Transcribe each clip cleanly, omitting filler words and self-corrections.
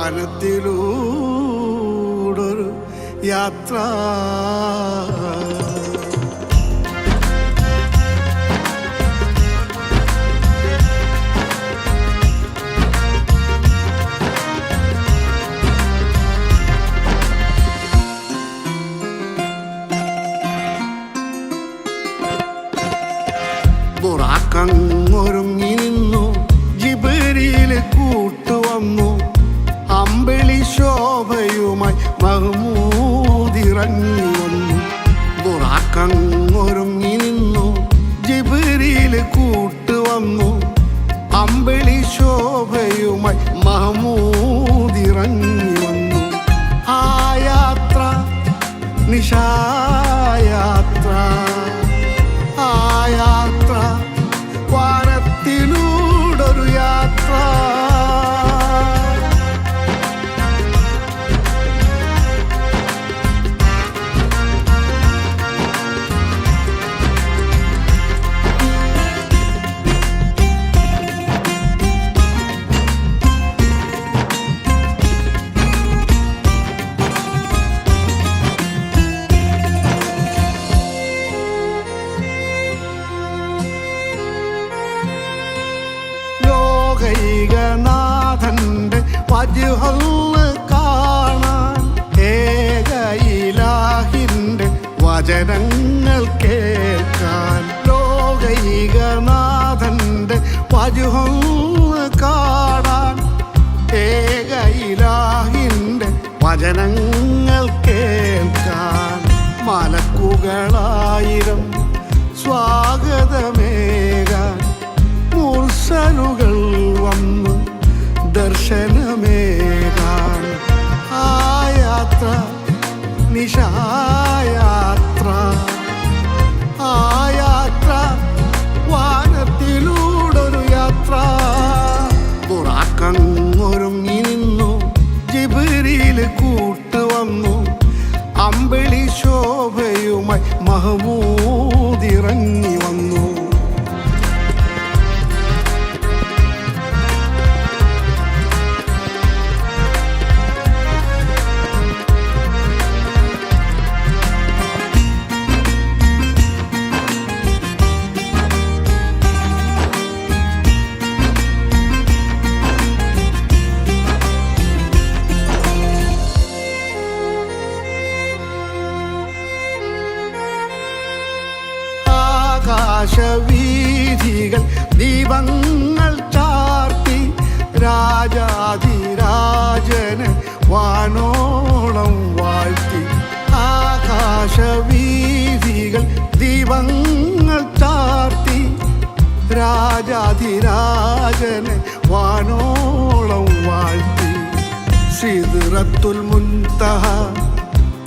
വാനത്തിലൂടൊരു യാത്ര. ബുറാക്കങ്ങൊരുങ്ങി നിന്നു, ജിബ്രീൽ കൂട്ടുവന്നു. അമ്പിളി ശോഭയുമായി മഹ്മൂദ് ഇറങ്ങി വന്നു. ബുറാക്കങ്ങൊരുങ്ങി നിന്നു, ജിബ്രീൽ കൂട്ടുവന്നു. അമ്പിളി ശോഭയുമായി മഹ്മൂദ് ഇറങ്ങി വന്നു. ആ യാത്ര നിശായാത്ര, ആ യാത്ര വാനത്തിലൂടൊരു യാത്ര. ലോകൈകനാഥന്റെ വജ്ഹൊന്ന് കാണാൻ, ഏക ഇലാഹിന്റെ വചനങ്ങൾ കേൾക്കാൻ. ലോകൈകനാഥന്റെ വജ്ഹൊന്ന് കാണാൻ, ഏക ഇലാഹിന്റെ വചനങ്ങൾ കേൾക്കാൻ. മലക്കുകളായിരം സ്വാഗതമേകാൻ മുർസലുകൾ വന്നു ദർശനമേകാൻ. ആ യാത്ര നിശായാത്ര, ആ യാത്ര വാനത്തിലൂടൊരു യാത്ര. ബുറാക്കങ്ങൊരുങ്ങി നിന്നു, ജിബ്രീൽ കൂട്ടുവന്നു. അമ്പിളി ശോഭയുമായി മഹ്മൂദ് ഇറങ്ങി വന്നു. ആകാശവീഥികൾ ദീപങ്ങൾ ചാർത്തി, രാജാധിരാജന് വാനോളം വാഴ്ത്തി. ആകാശവീഥികൾ ദീപങ്ങൾ ചാർത്തി, രാജാധിരാജന് വാനോളം വാഴ്ത്തി. സിദ്റത്തുൽ മുൻതഹ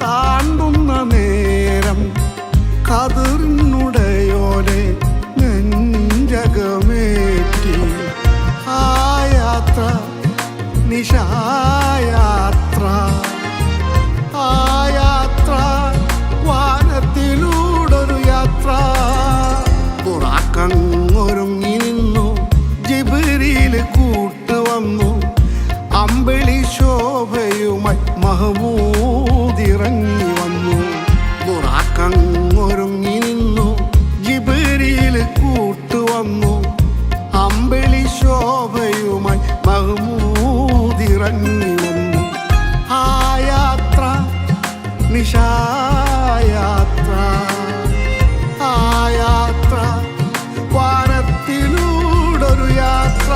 താണ്ടുന്ന നേരം, ഖദറിനുടയോനെ നെഞ്ചകമേറ്റി. ആ യാത്ര നിശായാത്ര, ആ യാത്ര വാനത്തിലൂടൊരു യാത്ര. ബുറാക്കങ്ങൊരുങ്ങി നിന്നു, ജിബ്രീൽ കൂട്ടുവന്നു. അമ്പിളി ശോഭയുമായി മഹ്മൂദ് ഇറങ്ങി വന്നു. ബുറാക്കങ്ങൊരുങ്ങി നിന്നു, ജിബ്രീൽ കൂട്ടുവന്നു. അമ്പിളി ശോഭയുമായി മഹ്മൂദ് ഇറങ്ങി വന്നു. ആ യാത്ര നിശായാത്ര, ആ യാത്ര വാനത്തിലൂടൊരു യാത്ര.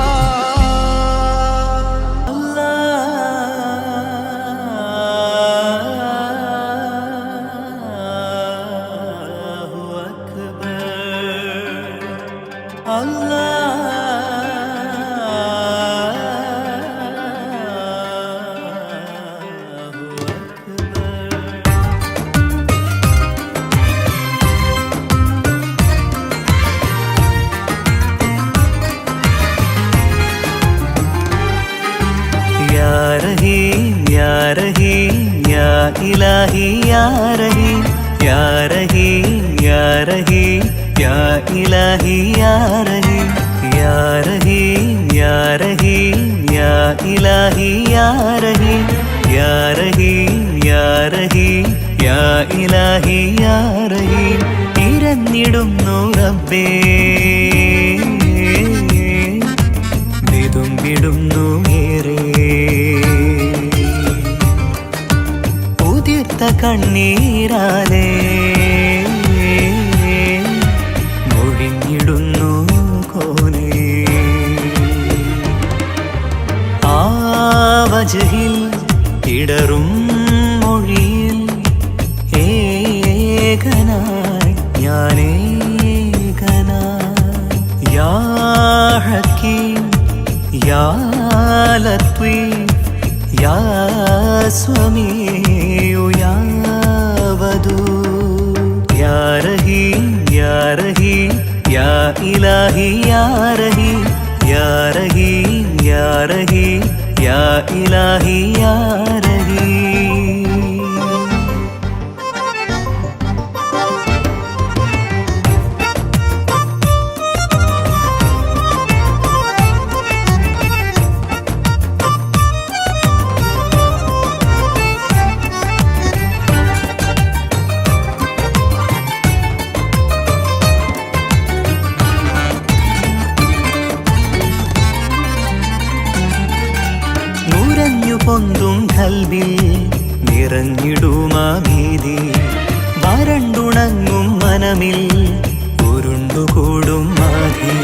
इलाही या रहीम या रहीम या रहीम या इलाही या रहीम या रहीम या रहीम या ഇലാഹി യാ റഹീം യാ റഹീം യാ റഹീം യാ ഇലാഹി യാ റഹീം ഇരഞ്ഞിടുന്നു റബ്ബേ വിടുന്നു ഏറെ ഉതിർത്ത കണ്ണീരാലേ മൊഴിഞ്ഞിടുന്നു കോനേ ആ വജ്ഹിൽ ഇടറും മൊഴിയിൽ ഏകനായി ഞാനേകനായി യാ ഹക്കീം യാ ലത്വീഫ് യാ സമീഉ യാ വദൂദ് യാ റഹീം യാ റഹീം യാ ഇലാഹി യാ റഹീം യാ റഹീം യാ റഹീം യാ ഇലാഹി യാ റഹീം പൊന്തും കൽബിൽ നിറഞ്ഞിടുമാ ഭീതി വരണ്ടുണങ്ങും മനമിൽ ഉരുണ്ടുകൂടും മാധി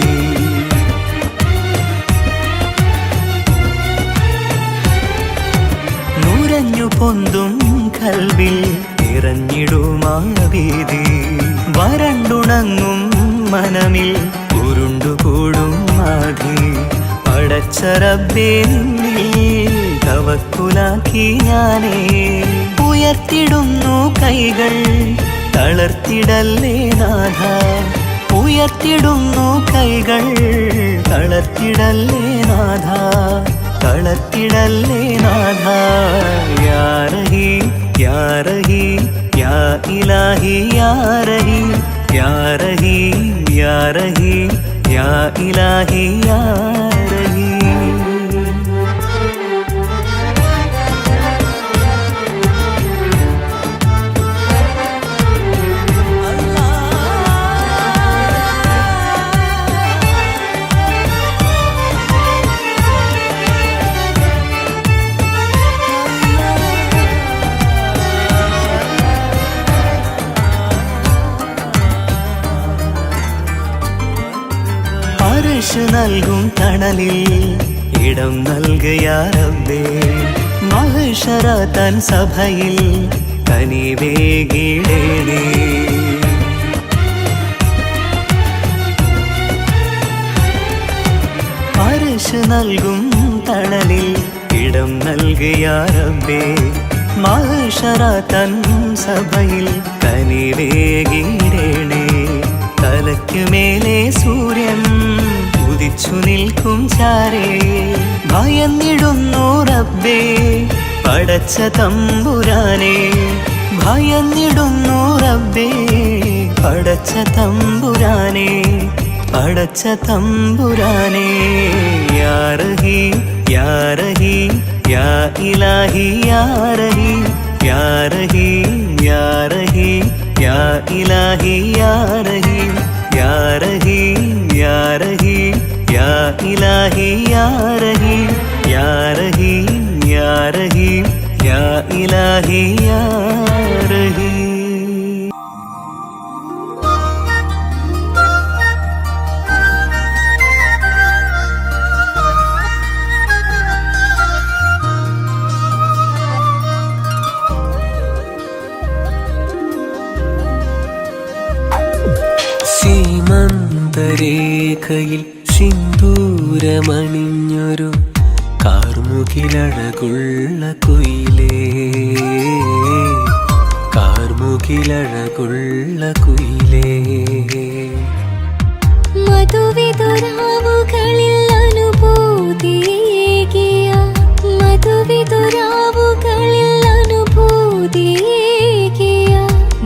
നുരഞ്ഞു പൊന്തും കൽബിൽ നിറഞ്ഞിടുമാ ഭീതി വരണ്ടുണങ്ങും മനമിൽ ഉരുണ്ടുകൂടും മാധി പടച്ച റബ്ബേ നിന്നിൽ തവക്കുലാക്കി ഞാനേ ഉയർത്തിടുന്നു കൈകൾ തളർത്തിടല്ലേ നാഥ ഉയർത്തിടുന്നു കൈകൾ തളർത്തിടല്ലേ നാഥ തളർത്തിടല്ലേ നാഥ യാ റഹീം യാ റഹീം യാ ഇലാഹി യാ റഹീം യാ റഹീം യാ റഹീം യാ ഇലാഹി യാ റഹീം അർശ് നൽകും തണലിൽ ഇടം നൽകിയ റബ്ബേ മഹ്ശറ തൻ സഭയിൽ കനിവേകിടേണേ അർശ് നൽകും തണലിൽ ഇടം നൽകിയ റബ്ബേ മഹ്ശറ തൻ സഭയിൽ കനിവേകിടേണേ തലയ്ക്കു മേലെ സൂര്യൻ ഉദിച്ചു നിൽക്കും ചാരേ ഭയന്നിടുന്നു റബ്ബേ പടച്ച തമ്പുരാനെ ഭയന്നിടുന്നു റബ്ബേ പടച്ച തമ്പുരാനെ പടച്ച തമ്പുരാനെ യാ റഹീം യാ റഹീം യാ ഇലാഹി യാ റഹീം യാ റഹീം യാ റഹീം യാ ഇലാഹി യാ റഹീം യാ റഹീം യാ റഹീം യാ ഇലാഹി യാ റഹീം യാ റഹീം യാ റഹീം യാ ഇലാഹി യാ റഹീം സീമന്തരേഖയിൽ സിന്ദൂരമണിഞ്ഞൊരു കാർമുകിലഴകുള്ള കുയിലേ കാർമുകിലഴകുള്ള കുയിലേ മധുവിതുരാവുകളിൽ അനുഭൂതിയേകിയ മധുവിതുരാവുകളിൽ അനുഭൂതിയേകിയ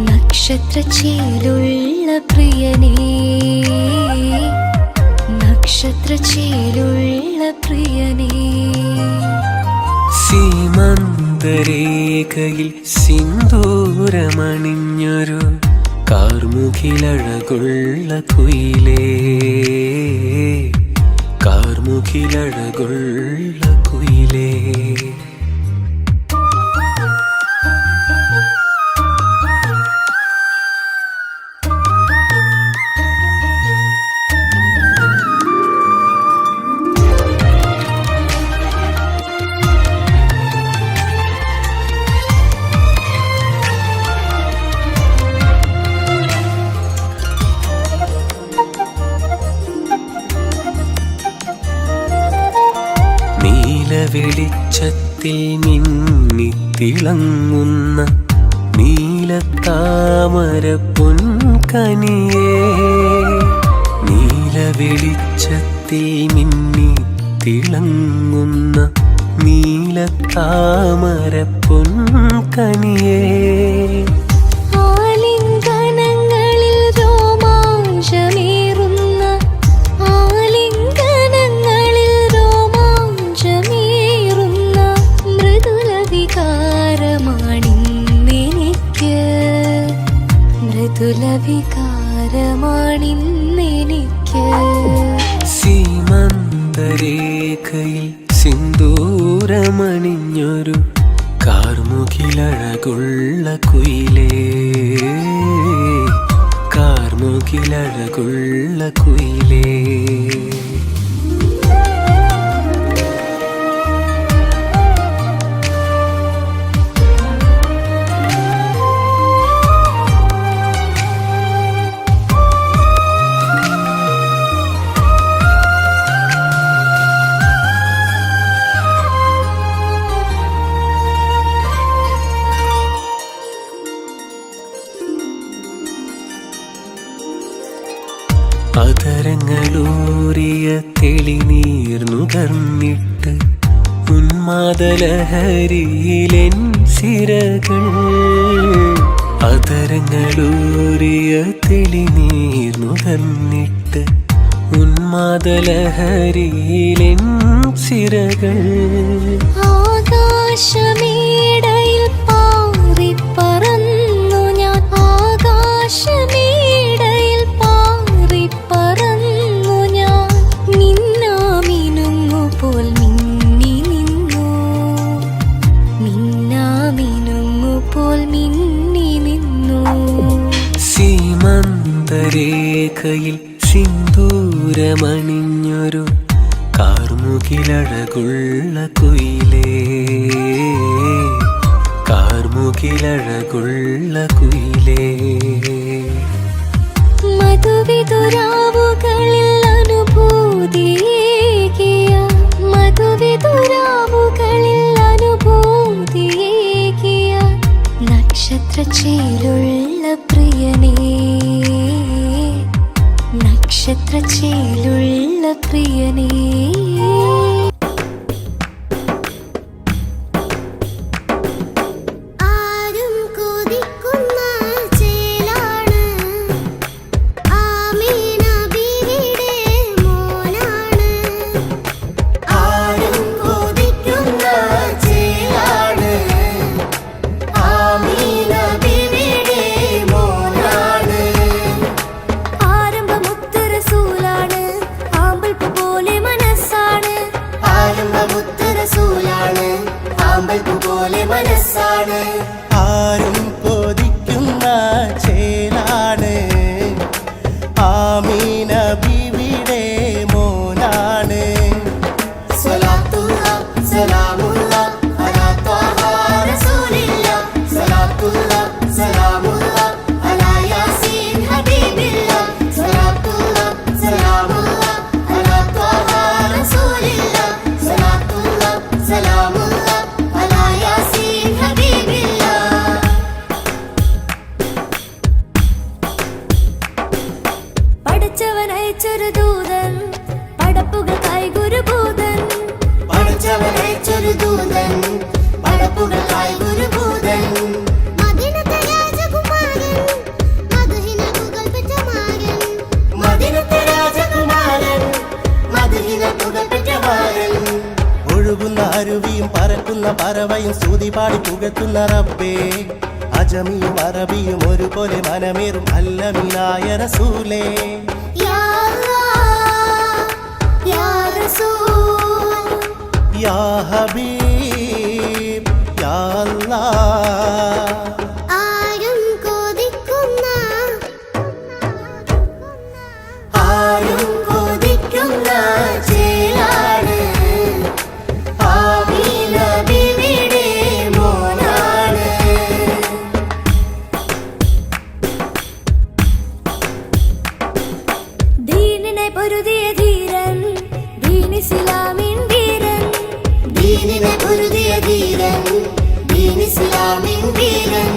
നക്ഷത്രച്ചേലുള്ള പ്രിയനേ നക്ഷത്രച്ചേലുള്ള പ്രിയനേ സീമന്തരേഖയിൽ സിന്ദൂരമണിഞ്ഞൊരു കാർമുകിലഴകുള്ള കുയിലേ, കാർമുകിലഴകുള്ള കുയിലേ. വെളിച്ചത്തിൽ മിന്നിത്തിളങ്ങുന്ന നീലത്താമര പൊൻകനിയേ, നീല വെളിച്ചത്തിൽ മിന്നിത്തിളങ്ങുന്ന നീലത്താമര പൊൻകനിയേ. വികാരമാണിന്നെനിക്ക് സീമന്തരേഖയിൽ സിന്ദൂരമണിഞ്ഞൊരു കാർമുകിലഴകുള്ള കുയിലേ, കാർമുകിലഴകുള്ള കുയിലേ. അതരങ്ങളൂറിയ തെളിനീർന്നുകർന്നിട്ട് ഉന്മാദലഹരിയിലെൻ സിരകൾ, അതരങ്ങളൂറിയ തെളിനീർന്നുകർന്നിട്ട് ഉന്മാദലഹരിയിലെൻ സിരകൾ. ആകാശമേടയിൽ പാറിപ്പറന്നു ഞാൻ, ആകാശമേടയിൽ പാറിപ്പറന്നു ഞാൻ, മിന്നാമിനുങ്ങുപോൽ മിന്നി നിന്നു, മിന്നാമിനുങ്ങുപോൽ മിന്നി നിന്നു. സീമന്തരേഖയിൽ സിന്ദൂരമണിഞ്ഞൊരു കാർമുകിലഴകുള്ള കുയിലേ, കാർമുകിലഴകുള്ള കുയിലേ. മധുവിതുരാവുകളിൽ അനുഭൂതിയേകിയ, മധുവിതുരാവുകളിൽ അനുഭൂതിയേകിയ നക്ഷത്രച്ചേലുള്ള പ്രിയനേ, നക്ഷത്രച്ചേലുള്ള പ്രിയനേ. ആരും കൊതിക്കുന്ന ചേലാണ്, ആമീന ബീവിയുടെ മോനാണ്. സ്വലാത്തുല്ലാ സലാമുല്ലാ അലാ ത്വാഹ റസൂലില്ലാ, സ്വലാത്തുല്ലാ സലാമുല്ലാ അലാ യാസീൻ ഹബീബില്ലാ, സ്വലാത്തുല്ലാ സലാമുല്ലാ അലാ ത്വാഹ റസൂലില്ലാ, സ്വലാത്തുല്ലാ സലാമുല്ലാ അലാ യാസീൻ ഹബീബില്ലാ. പഠിച്ചവൻ അയച്ചൊരു ദൂതൻ, പടപ്പുകൾക്കായി ഗുരുഭൂതൻ, പഠിച്ചവൻ അയച്ചൊരു ദൂതൻ, പടപ്പുകൾക്കായി ഗുരുഭൂതൻ. മദീനത്തെ രാജകുമാരൻ, മദീന പുകൾപെറ്റ മാരൻ, മദീനത്തെ രാജകുമാരൻ, മദീന പുകൾപെറ്റ മാരൻ. ഒഴുകുന്ന അരുവിയും പറക്കുന്ന പറവയും സ്തുതി പാടി പുകത്തുന്ന റബ്ബേ അജമിയും അറബിയും ഒരുപോലെ മനമേറും അല്ലമീനായ റസൂലേ യാ അല്ലാഹ് യാ റസൂൽ യാ ഹബീബ് യാ അല്ലാഹ് ആരും കൊതിക്കുന്ന ചേലാണ് ആമീന ബീവിയുടെ മോനാണ് ദീനിനെ പൊരുതിയ ധീരൻ ദീൻ ഇസ്ലാമിൻ വീരൻ ദീനിനെ പൊരുതിയ ധീരൻ ദീൻ ഇസ്ലാമിൻ വീരൻ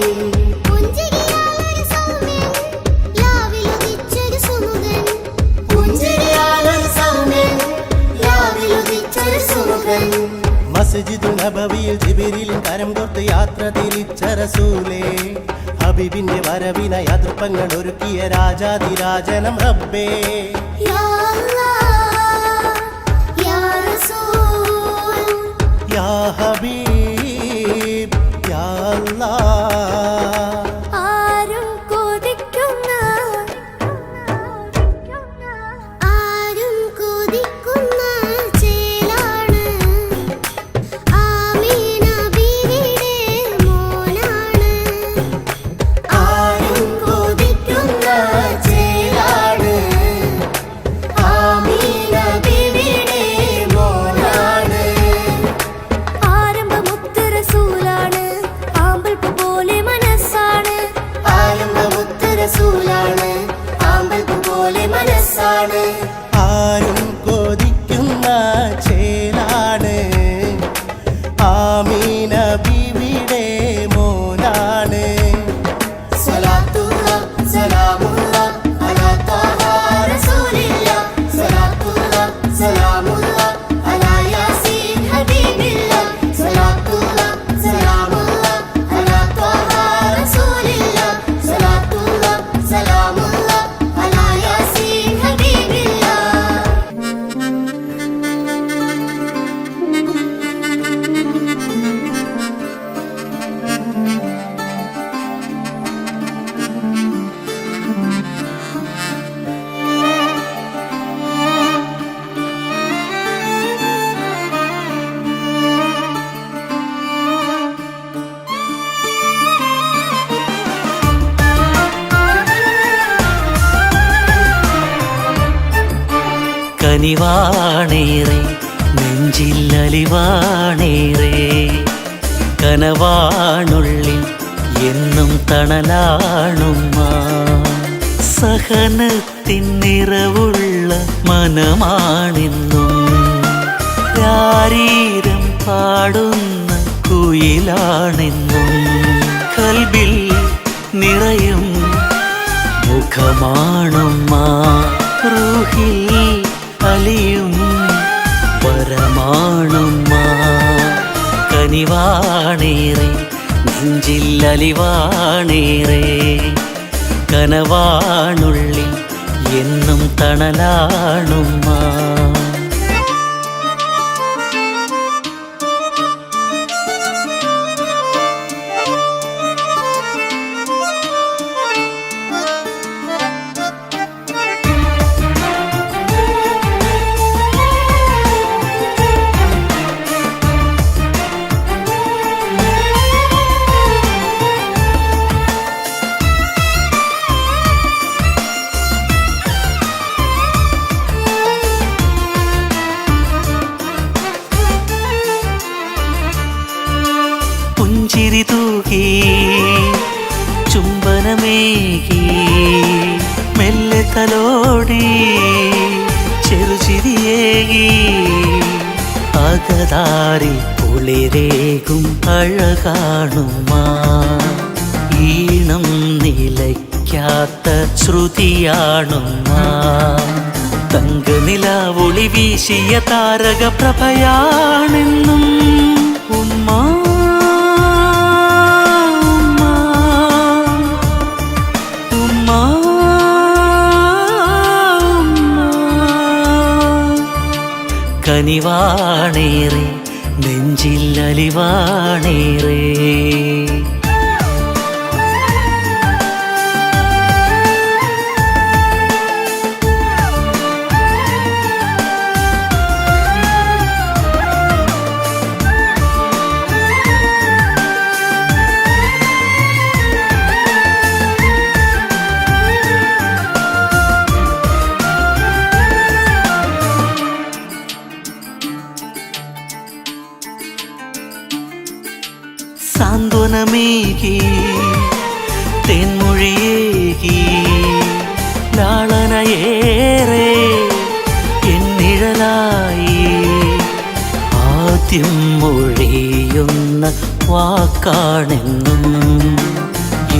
പുഞ്ചിരിയാലൊരു സൗമ്യൻ ലാവിലുദിച്ചൊരു സുമുഖൻ പുഞ്ചിരിയാലൊരു സൗമ്യൻ ലാവിലുദിച്ചൊരു സുമുഖൻ മസ്ജിദു നബവിയിൽ ജിബ്രീലിൻ കരം കോർത്ത് യാത്ര തിരിച്ച റസൂലേ ഹബീബിന്റെ വരവിനായി അതിർപ്പങ്ങൾ ഒരുക്കിയ രാജാതിരാജനം റബ്ബേ യാ അല്ലാഹ് യാ റസൂൽ യാ ഹബീബ് യാ അല്ലാഹ് ആരും കൊതിക്കുന്ന ചേലാണ് ആമീന ബീവിയുടെ മോനാണ് ആരും കൊതിക്കുന്ന ചേലാണ് ആമീന ബീവിയുടെ മോനാണ് ആരംഭമുത്ത് റസൂലാണ് ആമ്പൽപ്പ് പോലെ മനസ്സാണ് ആരംഭമുത്ത് റസൂലാണ് ആമ്പൽപ്പ് പോലെ മനസ്സാണ് ആരും കൊതിക്കുന്ന ചേലാണ് ആമീന ബീവിയുടെ മോനാണ് സലാത്തുള്ള സലാമുള്ള അലാ ത്വാഹ റസൂലില്ല സലാത്തുള്ള സലാമുള്ള അലാ യാസീൻ ഹബീബില്ല സലാത്തുള്ള സലാമുള്ള അലാ ത്വാഹ റസൂലില്ല സലാത്തുള്ള സലാമുള്ള അലാ യാസീൻ ഹബീബില്ല കനിവാണേറെ നെഞ്ചില്ലലിവാണേറെ കനവാണുള്ളിൽ എന്നും തണലാണുമ്മ സഹനത്തിൻ നിറവുള്ള മനമാണെന്നും ശാരീരം പാടുന്ന കുയിലാണെന്നും കൽബിൽ നിറയും മുഖമാണുമ്മ റൂഹിൽ അലിയും വരമാണുമ്മ കനിവാണേറെ നെഞ്ചില്ലലിവാണേറെ കനവാണുള്ളിൽ എന്നും തണലാണുമ്മ പുഞ്ചിരി തൂകി ചുംബനമേകി മെല്ലെ തലോടി ചെറുചിരിയേകി അകതാരിൽ കുളിരേകും അഴകാണുമ്മ ഈണം നിലയ്ക്കാത്ത ശ്രുതിയാണുമ്മ തങ്കനില ഒളി വീശിയ താരക പ്രഭയാണെന്നും ഉമ്മ ഉമ്മ ഉമ്മ കനിവാണേറെ നെഞ്ചിൽ അലിവാണേറെ. സാന്ത്വനമേകി തെന്മൊഴിയേകി ലാളനയേറെ എന്നിഴലായി ആദ്യം മൊഴിയുന്ന വാക്കാണെന്നും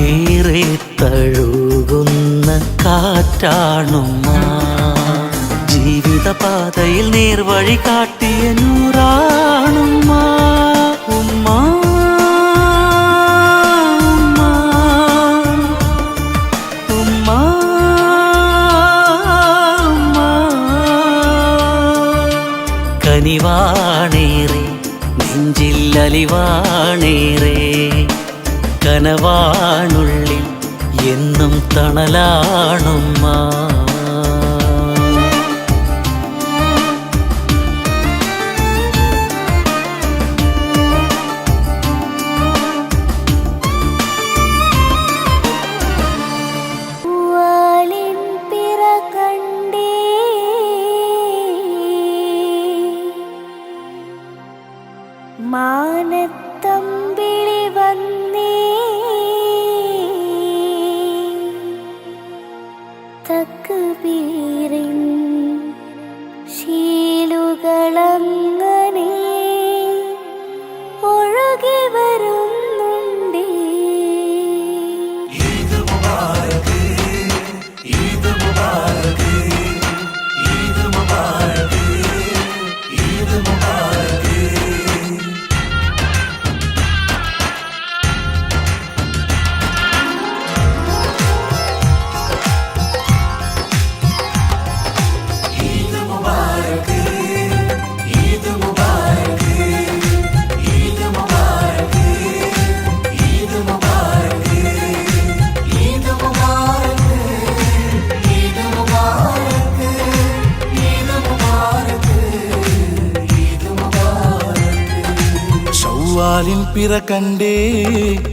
ഏറെ തഴുകുന്ന കാറ്റാണുമ്മ. ജീവിതപാതയിൽ നേർവഴി കാട്ടിയ നൂറാണുമ്മ. ഉമ്മ കനിവാണേറെ നെഞ്ചിൽ അലിവാണേറെ. കനവാണുള്ളിൽ എന്നും തണലാണുമ്മ. മാനത്തമ്പിളി വന്നേ തക്ബീറിൻ ശീലുകളങ്ങനെ ഒഴുകി വരുന്നുണ്ടേ. ഈദ് മുബാരക്, ഈദ് മുബാരക്, ഈദ് മുബാരക്, ഈദ് മുബാരക്. ഷവ്വാലിൻ പിറ കണ്ടേ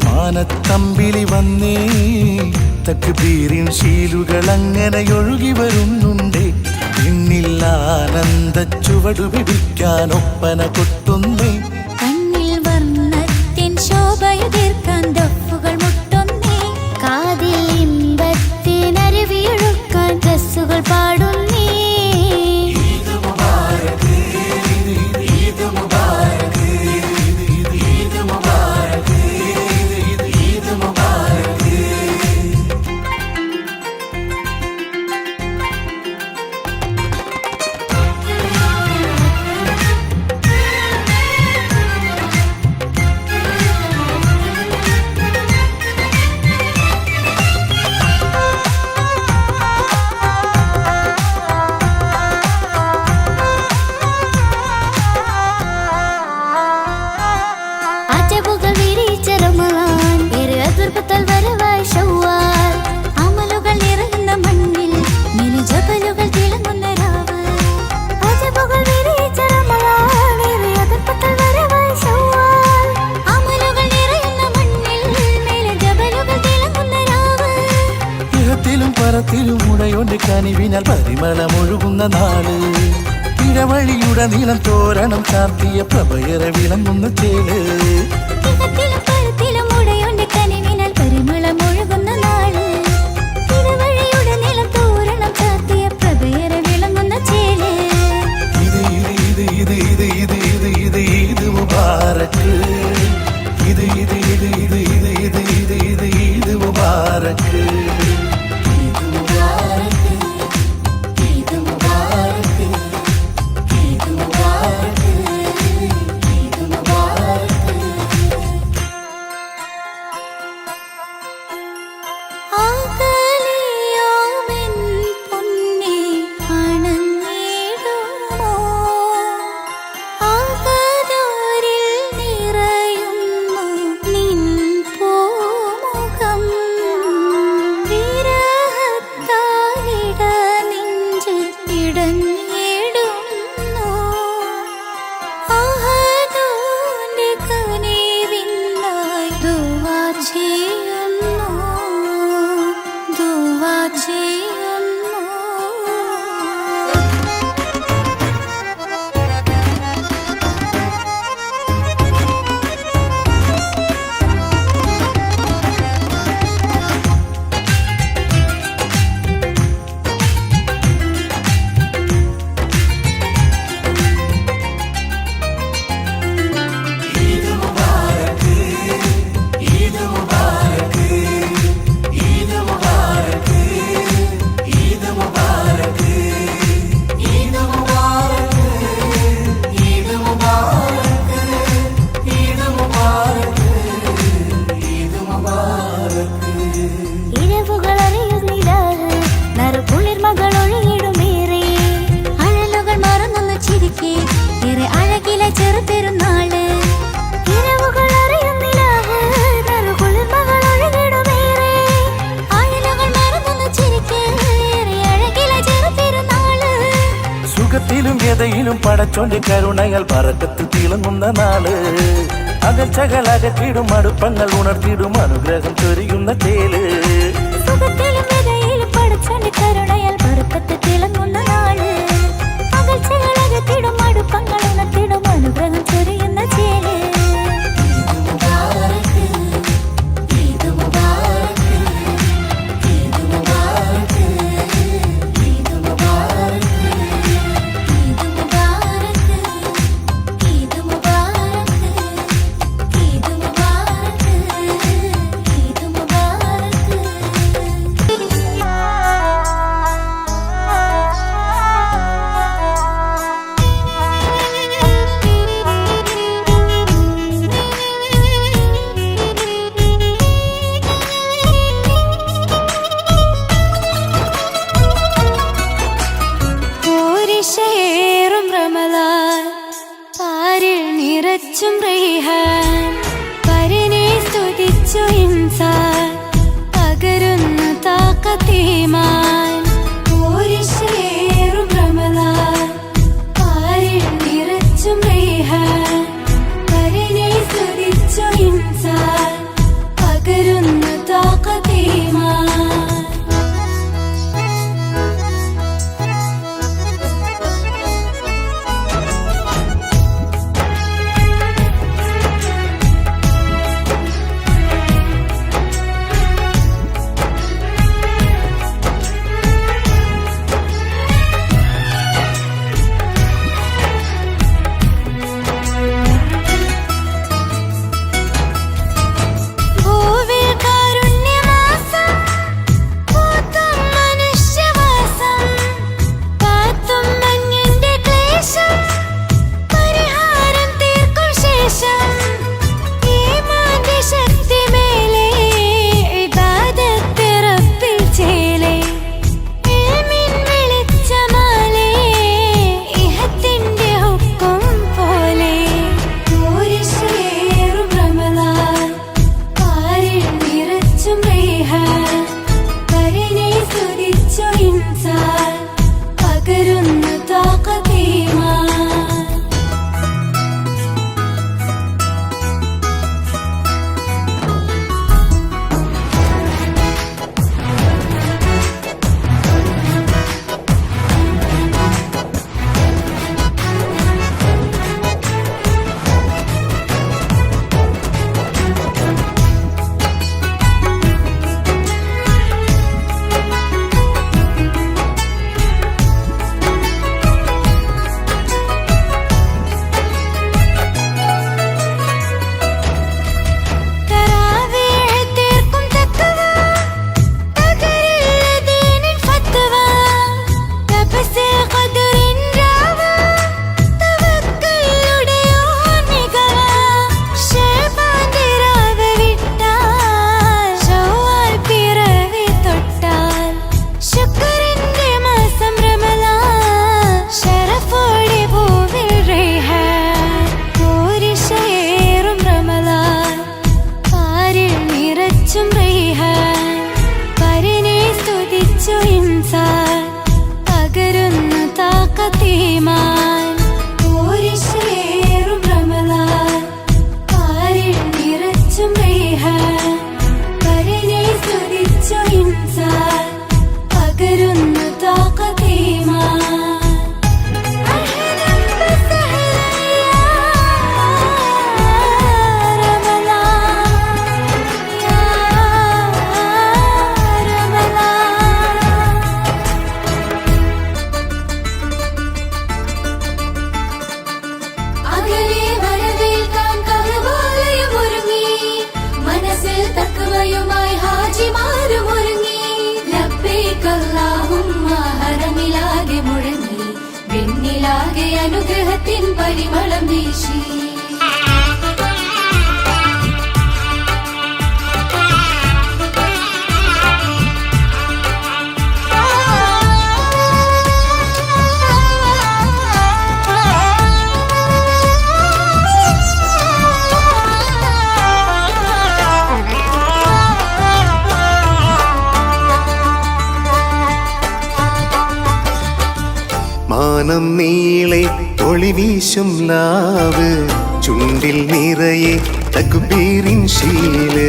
മാനത്തമ്പിളി വന്നേ തക്ബീറിൻ ശീലുകൾ അങ്ങനെ ഒഴുകി വരുന്നുണ്ടേ. പിന്നിൽ ആനന്ദ ചുവടു പിടിക്കാൻ ഒപ്പന കൊട്ടുന്നേ. കണ്ണിൽ വർണ്ണത്തിൻ ശോഭയുതിർക്കാൻ ദഫുകൾ മുട്ടുന്നേ. കാതിൽ ഇമ്പത്തിനരുവിയൊഴുക്കാൻ ഡ്രസ്സുകൾ പാടുന്നേ. പരത്തിലും ഉടയോന്റെ കനിവിനാൽ പരിമളമൊഴുകുന്ന നാള്. ഇടവഴിയുടെ നീളം തോരണം ചാർത്തിയ പ്രഭയറെ വിളങ്ങുന്ന ചേല്. ഈദ് മുബാരക്, ഇത് ഇത് ഇത് ഇത് ഇത് ഇത് ഇത് ഇത് ഈദ് മുബാരക്. വിതയിലും പടച്ചോന്റെ കരുണയാൽ പറക്കത്ത് തിളങ്ങുന്ന നാള്. അകച്ചകൾ അകറ്റിടും അടുപ്പങ്ങൾ ഉണർത്തിടും അനുഗ്രഹം ചൊരിയുന്ന തേല്. സുഖത്തിലും വിതയിലും പടച്ചോന്റെ കരുണയാൽ ബർക്കത്ത് തിളങ്ങുന്ന നാള്. അകൽച്ചകൾ അകറ്റിടും അടുപ്പങ്ങൾ ഉണർത്തിടും അനുഗ്രഹം ചൊരിയുന്ന ചേല്. േറും റമളാൻ പാരിൽ നിറച്ചും റൈഹാൻ പരിനെ സ്തുതിച്ചു ഇൻസാൻ പകരുന്നു താഖത്തീമാൻ. േറും റമളാൻ പാരിൽ നിറച്ചും റൈഹാൻ പരിനെ സ്തുതിച്ചു ഇൻസാൻ പകരുന്നു താഖത്തീമാൻ. അനുഗ്രഹത്തിൻ പരിമളം വീശി മാനം നീളെ ഒളിവീശും നാവ് ചുണ്ടിൽ നിറയെ തക്ബീറിൻ ശീല്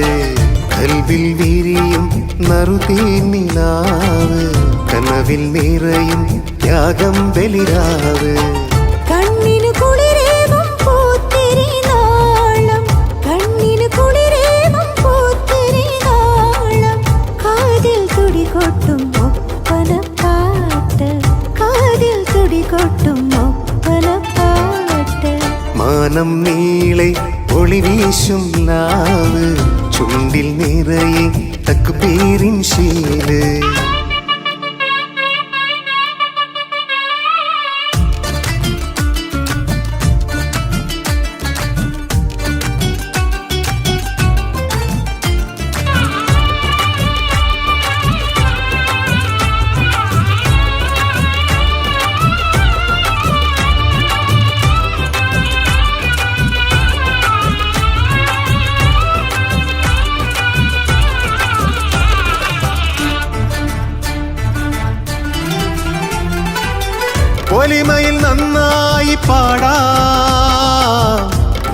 കൽവിൽ വിരിയും നറുതേനിലാവ് കനവിൽ നിറയും ത്യാഗം ബലിരാവ് കണ്ണിനു കുളിരേകും പൂത്തിരി നാളം കണ്ണിനു കുളിരേകും പൂത്തിരി നാളം കാതിൽ തുടികൊട്ടും ഒപ്പനപ്പാട്ട് കാതിൽ തുടികൊട്ടും ഒപ്പനപ്പാട്ട് മാനം നീളെ ഒളിവീശും നാവ് ചുണ്ടിൽ നിറയെ തക്ബീറിൻ ശീല് ഒലിമയിൽ നന്നായി പാടാം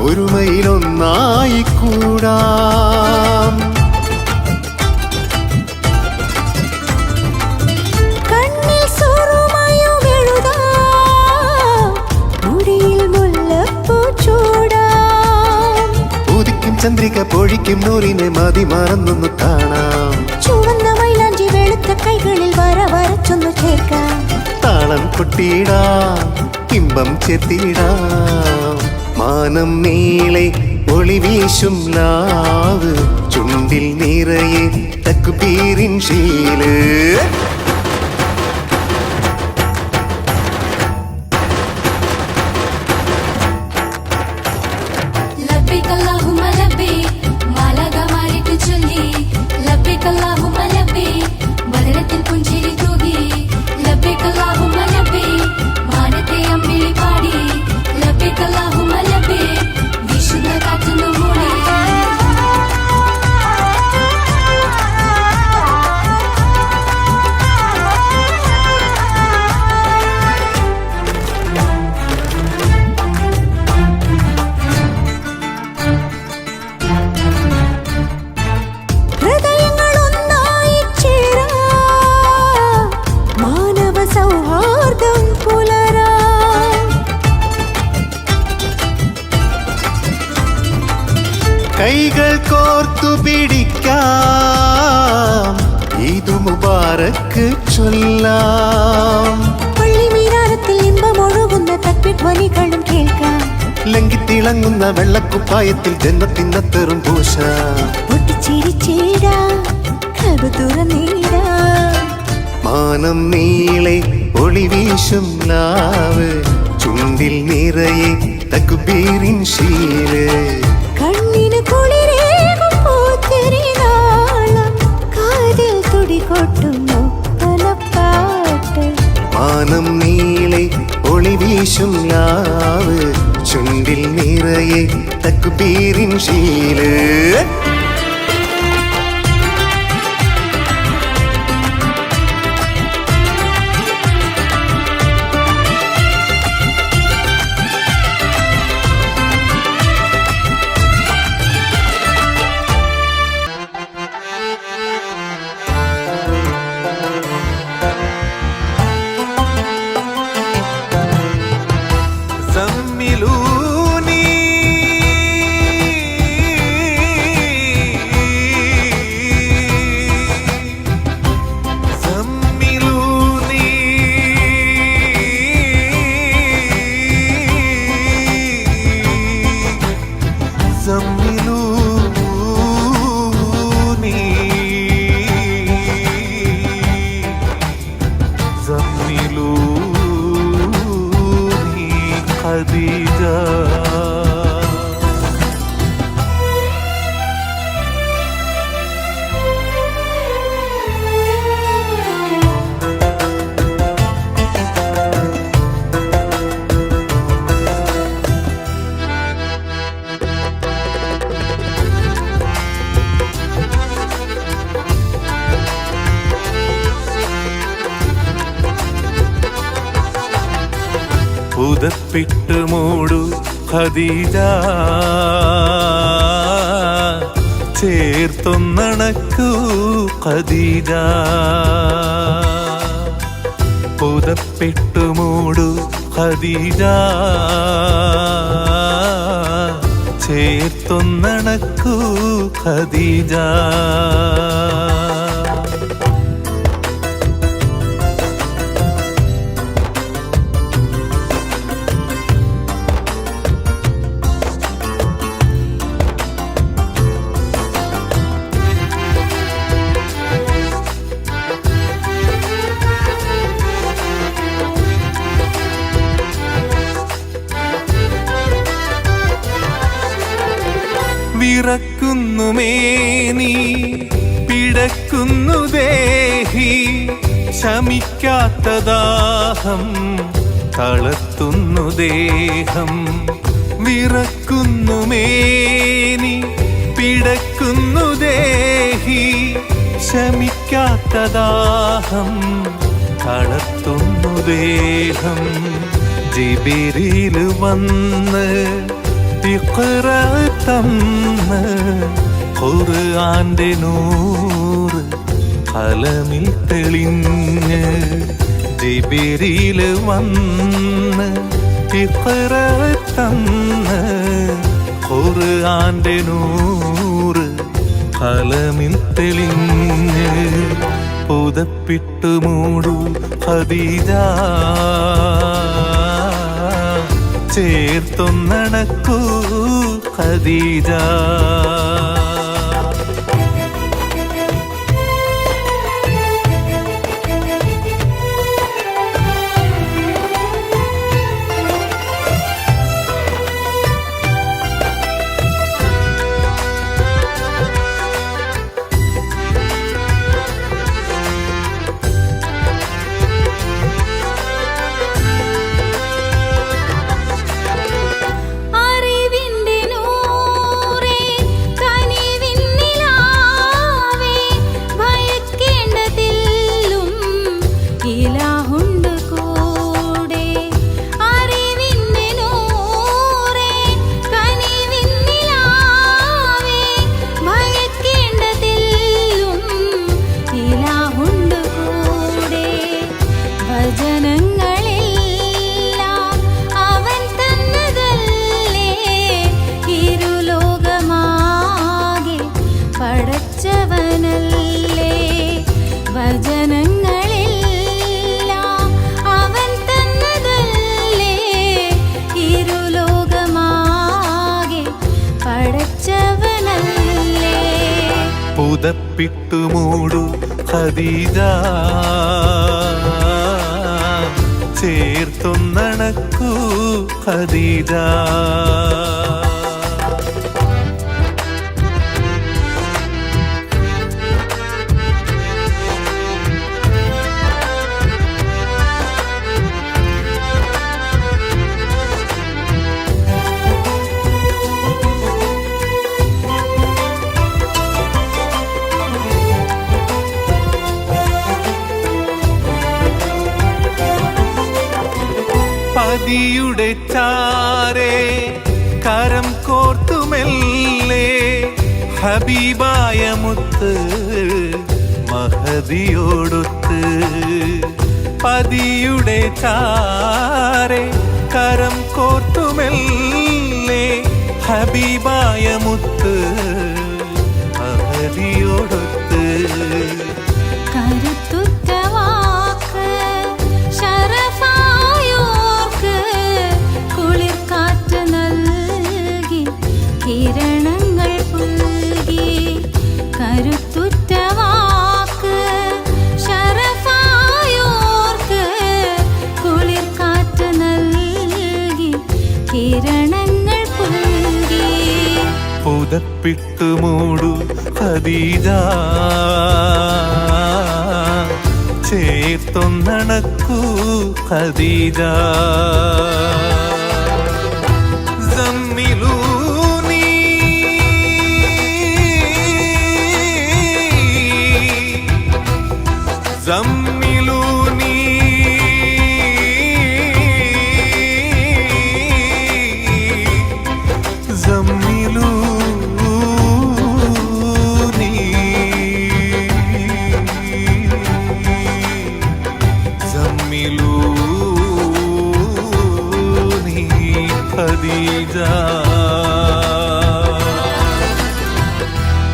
ഒരുമയിലൊന്നായി കൂടാം കണ്ണിൽ സുറുമയും എഴുതാം മുടിയിൽ മുല്ലപ്പൂ ചൂടാം ഉദിക്കും ചന്ദ്രിക പൊഴിക്കും നൂറിനെ മതി മറന്നൊന്നു കാണാം ചുവന്ന മൈലാഞ്ചി വെളുത്ത കൈകളിൽ വര വരച്ചൊന്നു ചേർക്കാം താളം കൊട്ടിയിടാം ഇമ്പം ചെത്തിയിടാം മാനം നീളെ ഒളിവീശും നാവ് ചുണ്ടിൽ നിറയെ തക്ബീറിൻ ശീല് ലബ്ബൈക് അല്ലാഹുമ്മ ലബ്ബൈക് മാലാഖമാരിട്ട് ചൊല്ലി ലബ്ബൈക് അല്ലാഹുമ്മ ലബ്ബൈക് വദനത്തിൽ പുഞ്ചിരി തൂകി ലബ്ബൈക് അല്ലാഹുമ്മ ലബ്ബൈക് മാനത്തെ അമ്പിളി പാടി ലബ്ബൈക് അല്ലാഹുമ്മ ലബ്ബൈക് വിശുദ്ധ കാറ്റുന്നു മൂളി ഹൃദയങ്ങളൊന്നായി ചേരാം മാനവ സൗഹാർദ്ദം പുലരാം കൈകൾ കോർത്തു പിടിക്കാം ഈദ് മുബാറക്ക് ചൊല്ലാം പള്ളിമീനാരത്തിൽ ഇമ്പമൊഴുകുന്ന തക്ബീർ ധ്വനികളും കേൾക്കാം ലംഘിത്തിളങ്ങുന്ന വെള്ളക്കുപ്പായത്തിൽ ജന്മത്തിനത്തറും പൂശ പൊട്ടിച്ചിരിച്ചിടാം കബ തുറന്നിടാം മാനം നീളെ ഒളിവീശും നാവ് ചുണ്ടിൽ നിറയെ തക്ബീറിൻ ശീല് കണ്ണിന് കുളിരേകും പൂത്തിരി നാളം കാതിൽ തുടികൊട്ടുന്നു പലപ്പാട്ട് മാനം നീളെ ഒളിവീശും നാവ് ചുണ്ടിൽ നിറയെ തക്ബീറിൻ ശീല് زملوني زملوني زملوني خديجة പുതപ്പിട്ട് മൂടു ഖദീജ ചേർത്തൊന്നണക്കൂ ഖദീജ പുതപ്പിട്ട് മൂടു ഖദീജ ചേർത്തൊന്നണക്കൂ ഖദീജ വിറക്കുന്നു മേനി പിടക്കുന്നു ദേഹി ശമിക്കാത്ത ദാഹം തളർത്തുന്നു ദേഹം വിറക്കുന്നു മേനി പിടക്കുന്നു ദേഹി ശമിക്കാത്ത ദാഹം തളർത്തുന്നു ദേഹം ജിബിരിൽ വന്ന് തന്ന് ഖുർആന്റെ നൂറ് ഖലമിൽ തെളിഞ്ഞ് ജിബിരിൽ വന്ന് തന്ന് ഖുർആന്റെ നൂറ് ഖലമിൽ തെളിഞ്ഞ് പുതപ്പിട്ട് മൂടു ഖദീജ ചേർത്തൊന്നണക്കൂ ഖദീജ പുതപ്പിട്ടു മൂടു ഖദീജ ചേർത്തൊന്നണക്കൂ ഖദീജ പതിയുടെ ചാരേ കരം കോർത്തുമെല്ലേ ഹബീബായ മുത്ത് മഹദിയോടൊത്ത് പതിയുടെ ചാരേ കരം കോർത്തുമെല്ലേ ഹബീബായ മുത്ത് മഹദിയോടൊത്ത് കിരണങ്ങൾ പുൽകി കരുത്തുറ്റ വാക്ക് ശരഫായോർക്ക് കുളിർ കാറ്റ് നൽകി കിരണങ്ങൾ പുൽകി പുതപ്പിട്ടു മൂടു ഖദീജ ചേർത്തൊന്നണക്കൂ ഖദീജ